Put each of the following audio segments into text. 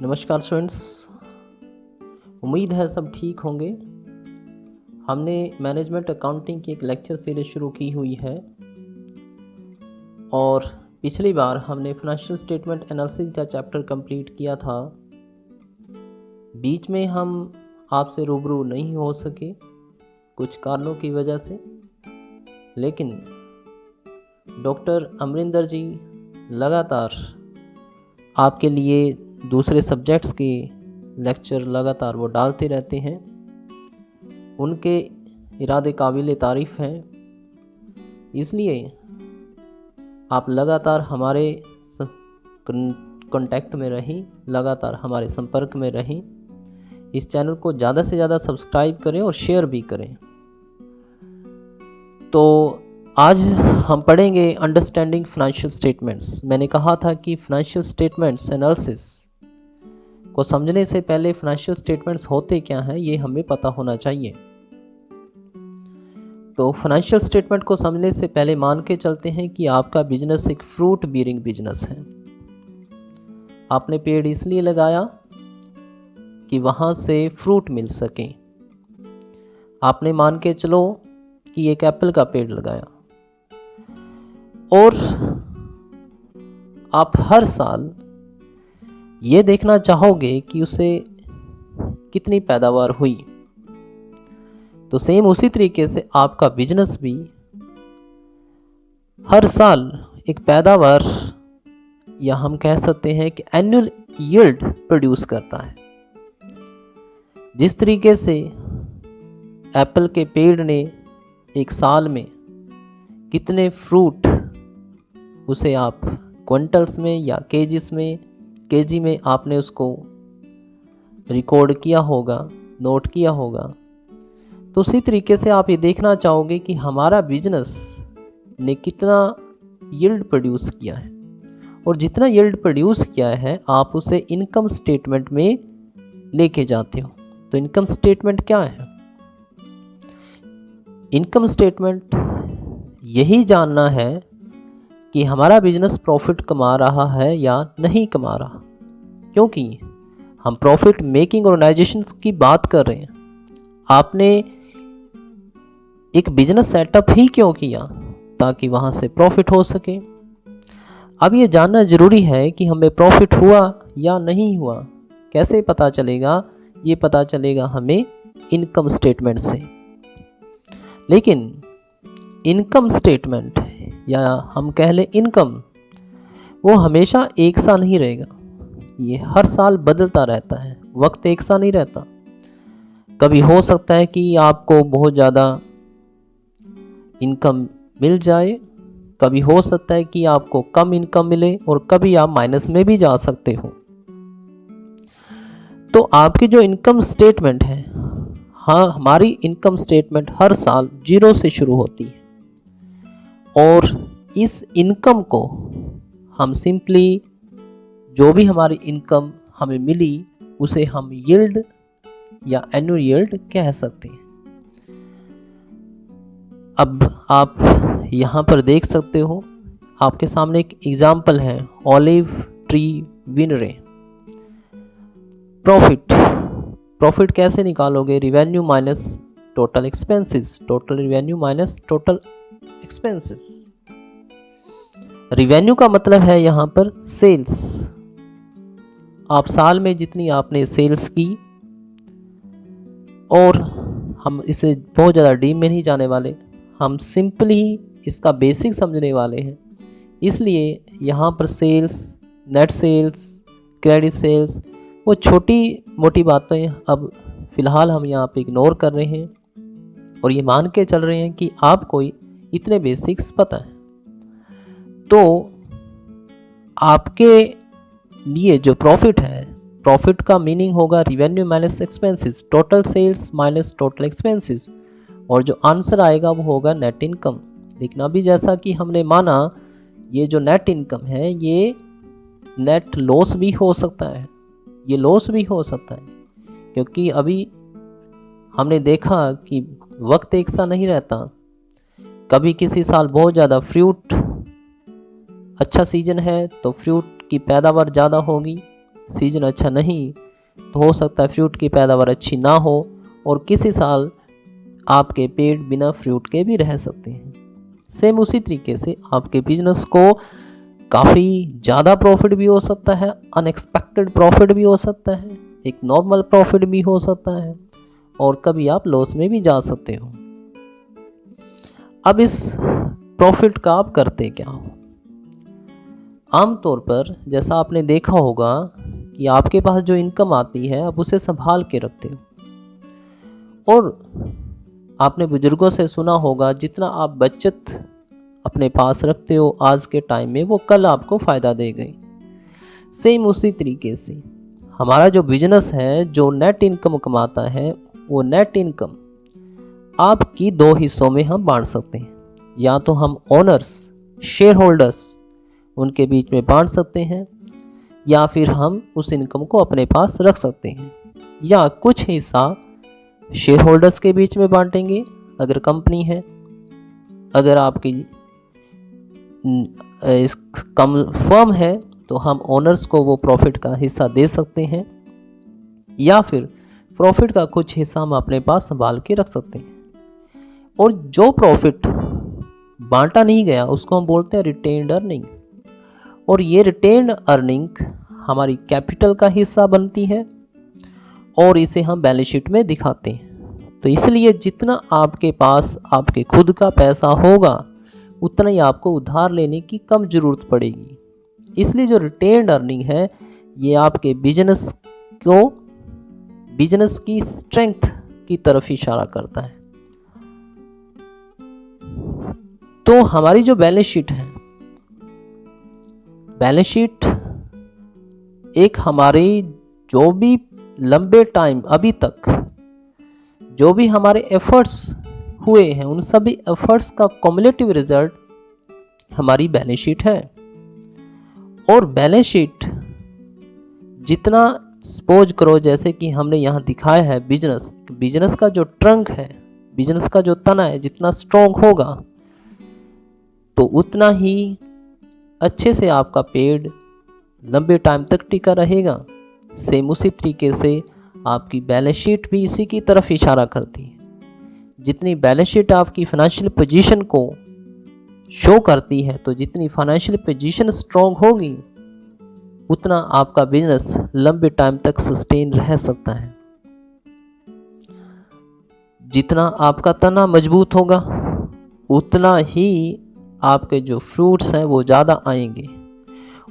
नमस्कार स्टूडेंट्स, उम्मीद है सब ठीक होंगे। हमने मैनेजमेंट अकाउंटिंग की एक लेक्चर सीरीज शुरू की हुई है और पिछली बार हमने फाइनेंशियल स्टेटमेंट एनालिसिस का चैप्टर कंप्लीट किया था। बीच में हम आपसे रूबरू नहीं हो सके कुछ कारणों की वजह से, लेकिन डॉक्टर अमरिंदर जी लगातार आपके लिए दूसरे सब्जेक्ट्स के लेक्चर लगातार वो डालते रहते हैं। उनके इरादे काबिल तारीफ़ हैं, इसलिए आप लगातार हमारे कांटेक्ट में रहें, लगातार हमारे संपर्क में रहें। इस चैनल को ज़्यादा से ज़्यादा सब्सक्राइब करें और शेयर भी करें। तो आज हम पढ़ेंगे अंडरस्टैंडिंग फाइनेंशियल स्टेटमेंट्स। मैंने कहा था कि फाइनेंशियल स्टेटमेंट्स एनालिसिस को समझने से पहले फाइनेंशियल स्टेटमेंट्स होते क्या हैं ये हमें पता होना चाहिए। तो फाइनेंशियल स्टेटमेंट को समझने से पहले मान के चलते हैं कि आपका बिजनेस एक फ्रूट बीयरिंग बिजनेस है। आपने पेड़ इसलिए लगाया कि वहाँ से फ्रूट मिल सके। आपने मान के चलो कि एक एप्पल का पेड़ लगाया और आप हर साल ये देखना चाहोगे कि उसे कितनी पैदावार हुई। तो सेम उसी तरीके से आपका बिजनेस भी हर साल एक पैदावार, या हम कह सकते हैं कि एनुअल यील्ड प्रोड्यूस करता है। जिस तरीके से एप्पल के पेड़ ने एक साल में कितने फ्रूट, उसे आप क्विंटल्स में या केजी में आपने उसको रिकॉर्ड किया होगा, नोट किया होगा। तो उसी तरीके से आप ये देखना चाहोगे कि हमारा बिजनेस ने कितना यील्ड प्रोड्यूस किया है, और जितना यील्ड प्रोड्यूस किया है आप उसे इनकम स्टेटमेंट में लेके जाते हो। तो इनकम स्टेटमेंट क्या है? इनकम स्टेटमेंट यही जानना है कि हमारा बिजनेस प्रॉफिट कमा रहा है या नहीं कमा रहा, क्योंकि हम प्रॉफिट मेकिंग ऑर्गेनाइजेशंस की बात कर रहे हैं। आपने एक बिजनेस सेटअप ही क्यों किया? ताकि वहाँ से प्रॉफिट हो सके। अब ये जानना ज़रूरी है कि हमें प्रॉफिट हुआ या नहीं हुआ। कैसे पता चलेगा? ये पता चलेगा हमें इनकम स्टेटमेंट से। लेकिन इनकम स्टेटमेंट, या हम कह लें इनकम, वो हमेशा एक सा नहीं रहेगा। ये हर साल बदलता रहता है, वक्त एक सा नहीं रहता। कभी हो सकता है कि आपको बहुत ज़्यादा इनकम मिल जाए, कभी हो सकता है कि आपको कम इनकम मिले, और कभी आप माइनस में भी जा सकते हो। तो आपकी जो इनकम स्टेटमेंट है, हाँ, हमारी इनकम स्टेटमेंट हर साल 0 से शुरू होती है, और इस इनकम को हम सिंपली, जो भी हमारी इनकम हमें मिली उसे हम यील्ड या एनुअल यील्ड कह सकते हैं। अब आप यहाँ पर देख सकते हो, आपके सामने एक एग्जाम्पल है, ऑलिव ट्री विनरे। प्रॉफिट कैसे निकालोगे? Revenue minus total expenses, total revenue minus total expenses. Revenue का मतलब है यहाँ पर सेल्स। आप साल में जितनी आपने सेल्स की, और हम इसे बहुत ज़्यादा डीप में नहीं जाने वाले, हम सिंपली इसका बेसिक समझने वाले हैं। इसलिए यहाँ पर sales, net sales, credit sales, वो छोटी मोटी बातें अब फ़िलहाल हम यहाँ पे इग्नोर कर रहे हैं, और ये मान के चल रहे हैं कि आपको इतने बेसिक्स पता है। तो आपके लिए जो प्रॉफिट है, प्रॉफिट का मीनिंग होगा revenue minus expenses, total sales minus total expenses, और जो आंसर आएगा वो होगा नेट इनकम। लेकिन अभी जैसा कि हमने माना, ये जो नेट इनकम है ये नेट लॉस भी हो सकता है, ये लॉस भी हो सकता है, क्योंकि अभी हमने देखा कि वक्त एक सा नहीं रहता। कभी किसी साल बहुत ज़्यादा फ्रूट, अच्छा सीजन है तो फ्रूट की पैदावार ज़्यादा होगी। सीजन अच्छा नहीं, तो हो सकता है फ्रूट की पैदावार अच्छी ना हो और किसी साल आपके पेड़ बिना फ्रूट के भी रह सकते हैं। सेम उसी तरीके से आपके बिजनेस को काफ़ी ज़्यादा प्रॉफिट भी हो सकता है, अनएक्सपेक्टेड प्रॉफिट भी हो सकता है, एक नॉर्मल प्रॉफिट भी हो सकता है और कभी आप लॉस में भी जा सकते हो। अब इस प्रॉफिट का आप करते क्या हो? आमतौर पर जैसा आपने देखा होगा कि आपके पास जो इनकम आती है आप उसे संभाल के रखते हो और आपने बुजुर्गों से सुना होगा जितना आप बचत अपने पास रखते हो आज के टाइम में वो कल आपको फ़ायदा देगी। सेम उसी तरीके से हमारा जो बिजनेस है जो नेट इनकम कमाता है वो नेट इनकम आपकी दो हिस्सों में हम बांट सकते हैं। या तो हम ओनर्स शेयर होल्डर्स उनके बीच में बांट सकते हैं या फिर हम उस इनकम को अपने पास रख सकते हैं या कुछ हिस्सा शेयर होल्डर्स के बीच में बांटेंगे अगर कंपनी है। अगर आपकी इस कम फर्म है तो हम ओनर्स को वो प्रॉफिट का हिस्सा दे सकते हैं या फिर प्रॉफिट का कुछ हिस्सा हम अपने पास संभाल के रख सकते हैं। और जो प्रॉफिट बांटा नहीं गया उसको हम बोलते हैं रिटेन्ड अर्निंग और ये रिटेन्ड अर्निंग हमारी कैपिटल का हिस्सा बनती है और इसे हम बैलेंस शीट में दिखाते हैं। तो इसलिए जितना आपके पास आपके खुद का पैसा होगा उतना ही आपको उधार लेने की कम ज़रूरत पड़ेगी। इसलिए जो रिटेन्ड अर्निंग है ये आपके बिजनेस की स्ट्रेंथ की तरफ इशारा करता है। तो हमारी जो बैलेंस शीट है, बैलेंस शीट एक हमारी जो भी लंबे टाइम अभी तक जो भी हमारे एफर्ट्स हुए हैं उन सभी एफर्ट्स का कॉम्युलेटिव रिजल्ट हमारी बैलेंस शीट है। और बैलेंस शीट जितना सपोज करो जैसे कि हमने यहाँ दिखाया है बिजनेस का जो ट्रंक है, बिजनेस का जो तना है जितना स्ट्रॉन्ग होगा तो उतना ही अच्छे से आपका पेड़ लंबे टाइम तक टिका रहेगा। सेम उसी तरीके से आपकी बैलेंस शीट भी इसी की तरफ इशारा करती है। जितनी बैलेंस शीट आपकी फाइनेंशियल पोजीशन को शो करती है तो जितनी फाइनेंशियल पोजीशन स्ट्रॉन्ग होगी उतना आपका बिजनेस लंबे टाइम तक सस्टेन रह सकता है। जितना आपका तना मजबूत होगा उतना ही आपके जो फ्रूट्स हैं वो ज़्यादा आएंगे।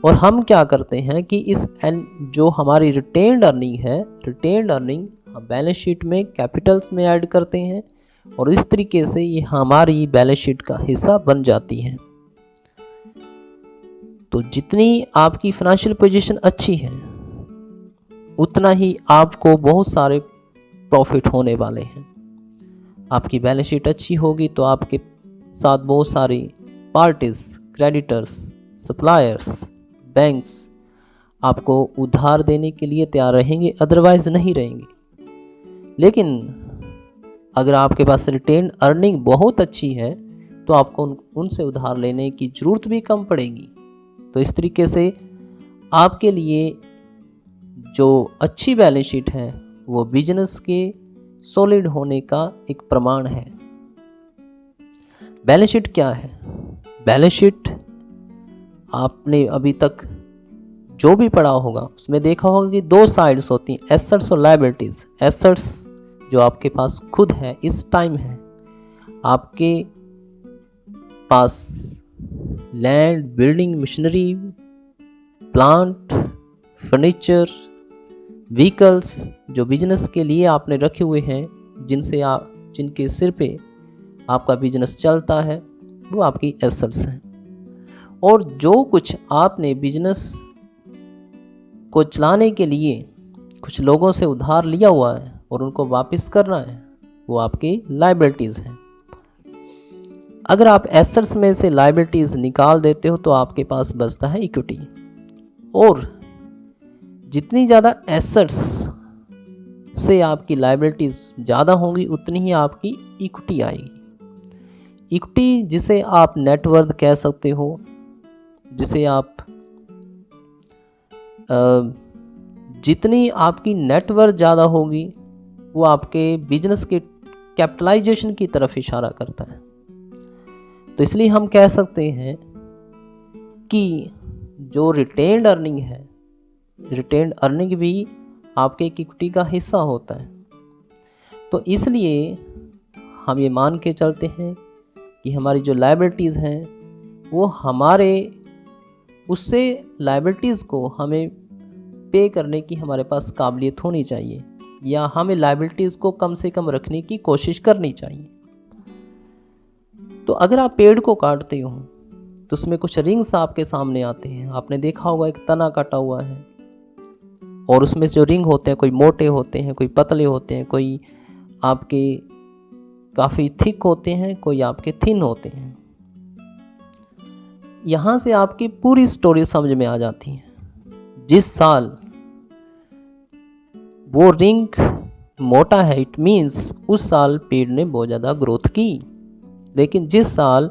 और हम क्या करते हैं कि इस जो हमारी रिटेन्ड अर्निंग है, रिटेन्ड अर्निंग हम बैलेंस शीट में कैपिटल्स में ऐड करते हैं और इस तरीके से ये हमारी बैलेंस शीट का हिस्सा बन जाती है। तो जितनी आपकी फाइनेंशियल पोजीशन अच्छी है उतना ही आपको बहुत सारे प्रॉफिट होने वाले हैं। आपकी बैलेंस शीट अच्छी होगी तो आपके साथ बहुत सारी पार्टीज, क्रेडिटर्स, सप्लायर्स, बैंक्स आपको उधार देने के लिए तैयार रहेंगे, अदरवाइज नहीं रहेंगे। लेकिन अगर आपके पास रिटेन अर्निंग बहुत अच्छी है तो आपको उनसे उधार लेने की ज़रूरत भी कम पड़ेगी। तो इस तरीके से आपके लिए जो अच्छी बैलेंस शीट है वो बिजनेस के सॉलिड होने का एक प्रमाण है। बैलेंस शीट क्या है? बैलेंस शीट आपने अभी तक जो भी पढ़ा होगा उसमें देखा होगा कि दो साइड्स होती हैं, एसेट्स और लायबिलिटीज़। एसेट्स जो आपके पास खुद है, इस टाइम है, आपके पास land, building, machinery, plant, furniture, vehicles जो बिजनेस के लिए आपने रखे हुए हैं, जिनके सिर पे आपका बिजनेस चलता है, वो आपकी एसेट्स हैं। और जो कुछ आपने बिजनेस को चलाने के लिए कुछ लोगों से उधार लिया हुआ है और उनको वापस करना है, वो आपकी लायबिलिटीज़ हैं। अगर आप एसेट्स में से लायबिलिटीज़ निकाल देते हो तो आपके पास बचता है इक्विटी। और जितनी ज़्यादा एसेट्स से आपकी लायबिलिटीज़ ज़्यादा होंगी उतनी ही आपकी इक्विटी आएगी। इक्विटी जिसे आप नेटवर्थ कह सकते हो, जिसे आप जितनी आपकी नेटवर्थ ज़्यादा होगी वो आपके बिजनेस के कैपिटलाइजेशन की तरफ इशारा करता है। तो इसलिए हम कह सकते हैं कि जो रिटेन्ड अर्निंग है, रिटेन्ड अर्निंग भी आपके इक्विटी का हिस्सा होता है। तो इसलिए हम ये मान के चलते हैं कि हमारी जो लायबिलिटीज़ हैं वो हमारे उससे लायबिलिटीज़ को हमें पे करने की हमारे पास काबिलियत होनी चाहिए, या हमें लायबिलिटीज़ को कम से कम रखने की कोशिश करनी चाहिए। तो अगर आप पेड़ को काटते हो तो उसमें कुछ रिंग्स आपके सामने आते हैं। आपने देखा होगा एक तना कटा हुआ है और उसमें जो रिंग होते हैं, कोई मोटे होते हैं, कोई पतले होते हैं, कोई आपके काफ़ी थिक होते हैं, कोई आपके थिन होते हैं। यहाँ से आपकी पूरी स्टोरी समझ में आ जाती है। जिस साल वो रिंग मोटा है, इट मीन्स उस साल पेड़ ने बहुत ज़्यादा ग्रोथ की। लेकिन जिस साल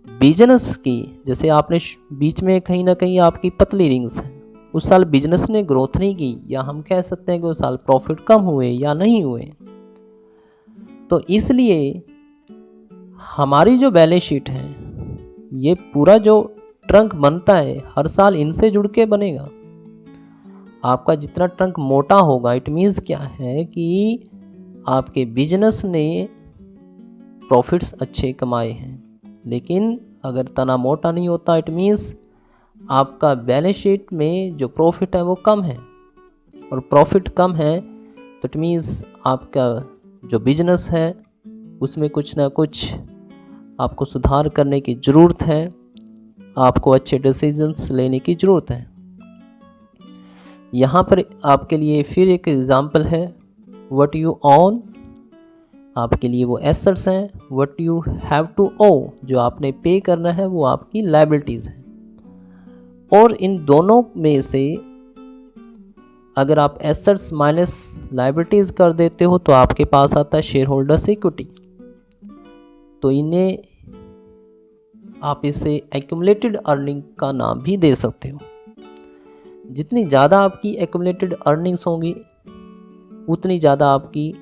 बिजनेस की, जैसे आपने बीच में कहीं ना कहीं आपकी पतली रिंग्स हैं, उस साल बिजनेस ने ग्रोथ नहीं की, या हम कह सकते हैं कि उस साल प्रॉफिट कम हुए या नहीं हुए। तो इसलिए हमारी जो बैलेंस शीट है, ये पूरा जो ट्रंक बनता है हर साल इनसे जुड़ के बनेगा। आपका जितना ट्रंक मोटा होगा, इट मीन्स क्या है कि आपके बिजनेस ने प्रॉफिट्स अच्छे कमाए हैं। लेकिन अगर तना मोटा नहीं होता, इट मीन्स आपका बैलेंस शीट में जो प्रॉफिट है वो कम है, और प्रॉफिट कम है तो इट मीन्स आपका जो बिजनेस है उसमें कुछ ना कुछ आपको सुधार करने की ज़रूरत है, आपको अच्छे डिसीजंस लेने की ज़रूरत है। यहाँ पर आपके लिए फिर एक एग्जांपल है, व्हाट यू ओन, आपके लिए वो एसेट्स हैं। What you have to owe, जो आपने पे करना है वो आपकी लायबिलिटीज़ हैं। और इन दोनों में से अगर आप एसेट्स माइनस लायबिलिटीज़ कर देते हो तो आपके पास आता है शेयर होल्डर्स इक्विटी। तो इन्हें आप इसे एक्यूमुलेटेड अर्निंग का नाम भी दे सकते हो। जितनी ज़्यादा आपकी एक्यूमुलेटेड अर्निंग्स होंगी उतनी ज़्यादा आपकी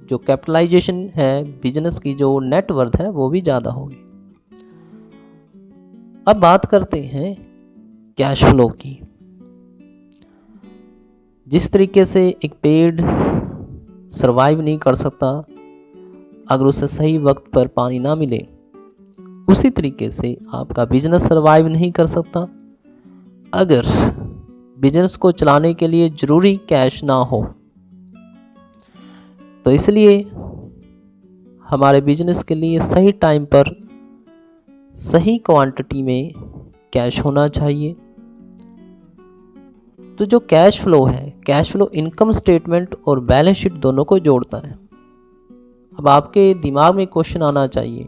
जो कैपिटलाइजेशन है बिजनेस की, जो नेटवर्थ है, वो भी ज़्यादा होगी। अब बात करते हैं कैश फ्लो की। जिस तरीके से एक पेड़ सरवाइव नहीं कर सकता अगर उसे सही वक्त पर पानी ना मिले, उसी तरीके से आपका बिजनेस सरवाइव नहीं कर सकता अगर बिजनेस को चलाने के लिए ज़रूरी कैश ना हो। तो इसलिए हमारे बिजनेस के लिए सही टाइम पर सही क्वांटिटी में कैश होना चाहिए। तो जो कैश फ्लो है, कैश फ्लो इनकम स्टेटमेंट और बैलेंस शीट दोनों को जोड़ता है। अब आपके दिमाग में क्वेश्चन आना चाहिए,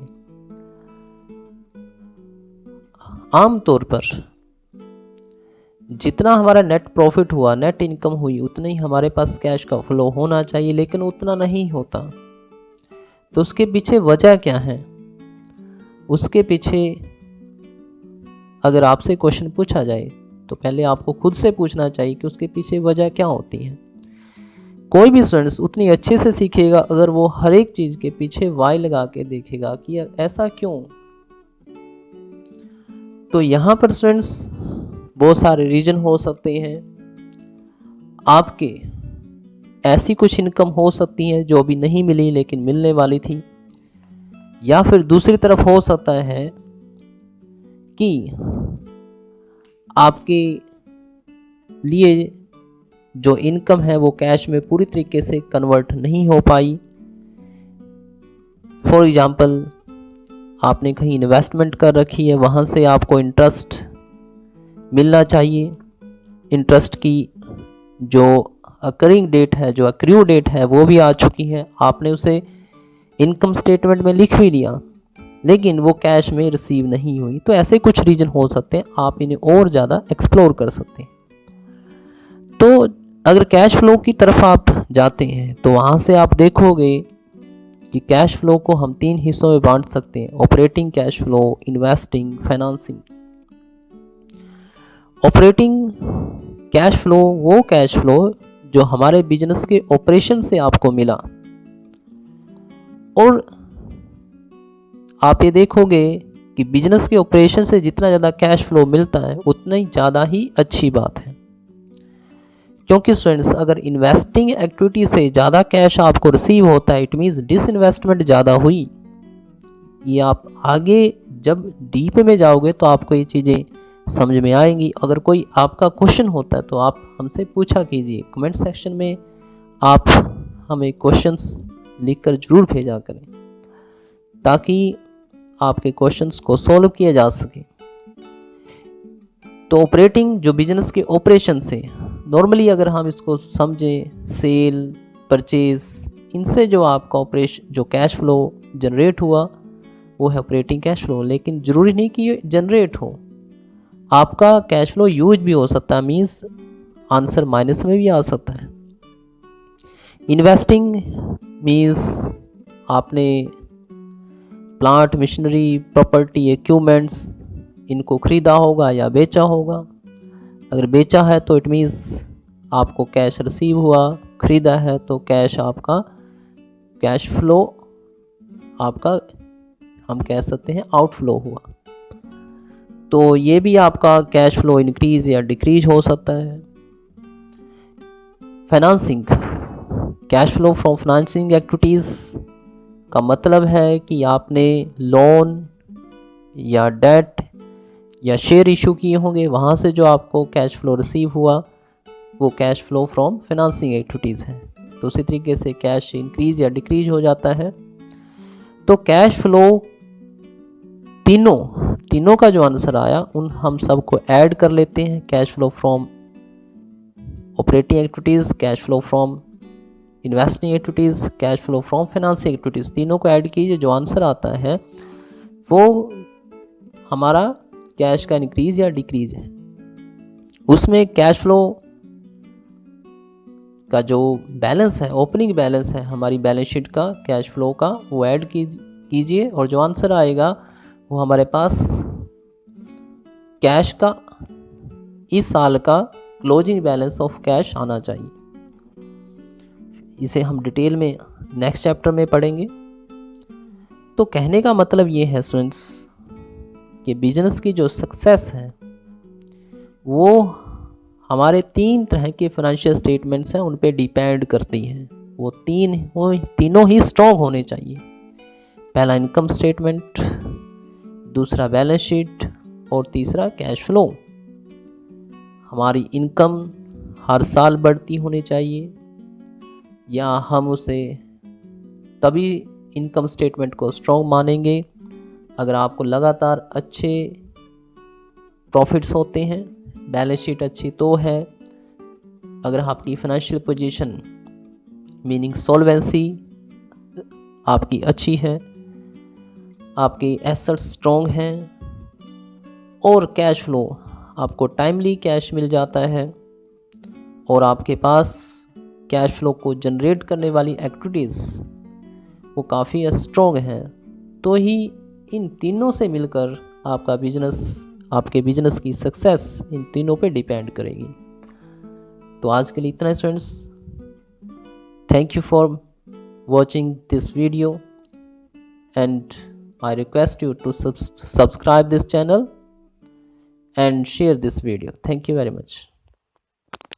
आमतौर पर जितना हमारा नेट प्रॉफिट हुआ, नेट इनकम हुई, उतना ही हमारे पास कैश का फ्लो होना चाहिए, लेकिन उतना नहीं होता। तो उसके पीछे वजह क्या है? उसके पीछे अगर आपसे क्वेश्चन पूछा जाए तो पहले आपको खुद से पूछना चाहिए कि उसके पीछे वजह क्या होती है। कोई भी स्टूडेंट्स उतनी अच्छे से सीखेगा अगर वो हर एक चीज़ के पीछे वाई लगा के देखेगा कि ऐसा क्यों। तो यहाँ पर स्टूडेंट्स बहुत सारे रीजन हो सकते हैं। आपके ऐसी कुछ इनकम हो सकती है जो अभी नहीं मिली लेकिन मिलने वाली थी, या फिर दूसरी तरफ हो सकता है कि आपके लिए जो इनकम है वो कैश में पूरी तरीके से कन्वर्ट नहीं हो पाई। फॉर एग्जांपल, आपने कहीं इन्वेस्टमेंट कर रखी है, वहाँ से आपको इंटरेस्ट मिलना चाहिए। इंटरेस्ट की जो अकरिंग डेट है, जो अक्रू डेट है, वो भी आ चुकी है। आपने उसे इनकम स्टेटमेंट में लिख भी लिया, लेकिन वो कैश में रिसीव नहीं हुई। तो ऐसे कुछ रीजन हो सकते हैं, आप इन्हें और ज़्यादा एक्सप्लोर कर सकते हैं। तो अगर कैश फ्लो की तरफ आप जाते हैं तो वहाँ से आप देखोगे कि कैश फ्लो को हम 3 हिस्सों में बांट सकते हैं: operating cash flow, investing, financing. Operating cash flow वो कैश फ्लो जो हमारे बिजनेस के ऑपरेशन से आपको मिला। और आप ये देखोगे कि बिजनेस के ऑपरेशन से जितना ज़्यादा कैश फ्लो मिलता है उतना ही ज़्यादा ही अच्छी बात है, क्योंकि स्टूडेंट्स अगर इन्वेस्टिंग एक्टिविटी से ज़्यादा कैश आपको रिसीव होता है इट मीन्स डिसइन्वेस्टमेंट ज़्यादा हुई। ये आप आगे जब डीप में जाओगे तो आपको ये चीज़ें समझ में आएंगी। अगर कोई आपका क्वेश्चन होता है तो आप हमसे पूछा कीजिए, कमेंट सेक्शन में आप हमें क्वेश्चंस लिखकर ज़रूर भेजा करें ताकि आपके क्वेश्चंस को सॉल्व किया जा सके। तो ऑपरेटिंग जो बिजनेस के ऑपरेशन से नॉर्मली अगर हम इसको समझें, सेल परचेज, इनसे जो आपका ऑपरेशन जो कैश फ्लो जनरेट हुआ वो है ऑपरेटिंग कैश फ्लो। लेकिन ज़रूरी नहीं कि ये जनरेट हो, आपका कैश फ्लो यूज भी हो सकता है, मीन्स आंसर माइनस में भी आ सकता है। इन्वेस्टिंग मीन्स आपने प्लांट मशीनरी प्रॉपर्टी इक्विपमेंट्स इनको ख़रीदा होगा या बेचा होगा। अगर बेचा है तो इट मीन्स आपको कैश रिसीव हुआ, ख़रीदा है तो कैश आपका कैश फ्लो आपका हम कह सकते हैं आउटफ्लो हुआ। तो ये भी आपका कैश फ्लो इंक्रीज या डिक्रीज हो सकता है। Financing, cash flow from financing activities का मतलब है कि आपने लोन या डेट या शेयर इशू किए होंगे, वहाँ से जो आपको कैश फ्लो रिसीव हुआ वो cash flow from financing activities है। तो उसी तरीके से कैश इंक्रीज या डिक्रीज हो जाता है। तो कैश फ्लो तीनों का जो आंसर आया उन हम सबको ऐड कर लेते हैं। Cash flow from operating activities, cash flow from investing activities, cash flow from financing activities, तीनों को ऐड कीजिए, जो आंसर आता है वो हमारा कैश का इंक्रीज या डिक्रीज है। उसमें कैश फ्लो का जो बैलेंस है, ओपनिंग बैलेंस है हमारी बैलेंस शीट का कैश फ्लो का, वो ऐड कीजिए और जो आंसर आएगा वो हमारे पास कैश का इस साल का क्लोजिंग बैलेंस ऑफ कैश आना चाहिए। इसे हम डिटेल में नेक्स्ट चैप्टर में पढ़ेंगे। तो कहने का मतलब ये है स्टूडेंट्स कि बिजनेस की जो सक्सेस है वो हमारे 3 तरह के फाइनेंशियल स्टेटमेंट्स हैं उन पे डिपेंड करती हैं। वो तीनों ही स्ट्रॉन्ग होने चाहिए। पहला इनकम स्टेटमेंट, दूसरा बैलेंस शीट और तीसरा कैश फ्लो। हमारी इनकम हर साल बढ़ती होनी चाहिए या हम उसे तभी इनकम स्टेटमेंट को स्ट्रॉन्ग मानेंगे अगर आपको लगातार अच्छे प्रॉफिट्स होते हैं, बैलेंस शीट अच्छी तो है, अगर आपकी फाइनेंशियल पोजीशन मीनिंग सॉल्वेंसी आपकी अच्छी है, आपकी एसेट्स स्ट्रॉन्ग हैं और कैश फ्लो आपको टाइमली कैश मिल जाता है और आपके पास कैश फ्लो को जनरेट करने वाली एक्टिविटीज़ वो काफ़ी स्ट्रॉन्ग हैं, तो ही इन तीनों से मिलकर आपका बिजनेस, आपके बिजनेस की सक्सेस इन तीनों पे डिपेंड करेगी। तो आज के लिए इतना है students. Thank you for watching this video and I request you to subscribe this channel and share this video. Thank you very much.